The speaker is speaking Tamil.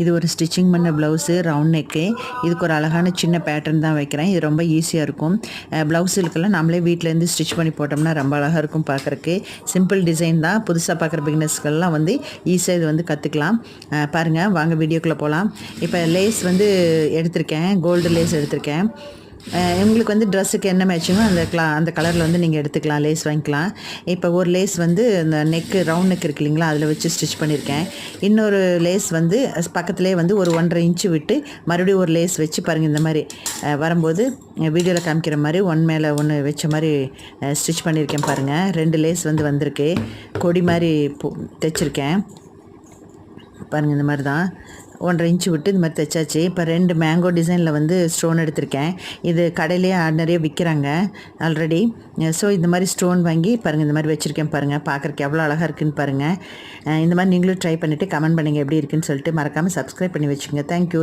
இது ஒரு ஸ்டிச்சிங் பண்ண ப்ளவுஸு, ரவுண்ட் நெக்கு. இதுக்கு ஒரு அழகான சின்ன பேட்டர்ன் தான் வைக்கிறேன். இது ரொம்ப ஈஸியாக இருக்கும். ப்ளவுஸுக்கெல்லாம் நம்மளே வீட்டிலேருந்து ஸ்டிச் பண்ணி போட்டோம்னா ரொம்ப அழகாக இருக்கும் பார்க்குறக்கு. சிம்பிள் டிசைன் தான். புதுசாக பார்க்குற பிகினர்ஸ்க்கெல்லாம் வந்து ஈஸியாக இது வந்து கற்றுக்கலாம். பாருங்கள், வாங்க வீடியோக்குள்ளே போகலாம். இப்போ லேஸ் வந்து எடுத்திருக்கேன், கோல்டு லேஸ் எடுத்திருக்கேன். உங்களுக்கு வந்து ட்ரெஸ்ஸுக்கு என்ன மேட்சிங்கோ அந்த கலரில் வந்து நீங்கள் எடுத்துக்கலாம், லேஸ் வாங்கிக்கலாம். இப்போ ஒரு லேஸ் வந்து இந்த நெக்கு, ரவுண்ட் நெக் இருக்கு இல்லைங்களா, அதில் வச்சு ஸ்டிச் பண்ணியிருக்கேன். இன்னொரு லேஸ் வந்து பக்கத்துலேயே வந்து ஒரு 1.5 இன்ச்சு விட்டு மறுபடியும் ஒரு லேஸ் வச்சு பாருங்கள். இந்த மாதிரி வரும்போது வீடியோவில் காமிக்கிற மாதிரி ஒன்று மேலே ஒன்று வச்ச மாதிரி ஸ்டிச் பண்ணியிருக்கேன் பாருங்கள். 2 லேஸ் வந்து வந்திருக்கு. கொடி மாதிரி தைச்சிருக்கேன் பாருங்கள். இந்த மாதிரி தான் 1.5 இன்ச்சு விட்டு இந்த மாதிரி தைச்சாச்சு. இப்போ 2 மேங்கோ டிசைனில் வந்து ஸ்டோன் எடுத்திருக்கேன். இது கடையிலேயே ஆர்டினரியாக விற்கிறாங்க ஆல்ரெடி. ஸோ இந்த மாதிரி ஸ்டோன் வாங்கி பாருங்கள், இந்த மாதிரி வச்சுருக்கேன் பாருங்கள். பார்க்குறக்கு எவ்வளோ அழகாக இருக்குதுன்னு பாருங்கள். இந்த மாதிரி நீங்களும் ட்ரை பண்ணிவிட்டு கமெண்ட் பண்ணுங்கள் எப்படி இருக்குன்னு சொல்லிட்டு. மறக்காமல் சப்ஸ்கிரைப் பண்ணி வச்சுக்கோங்க. தேங்க்யூ.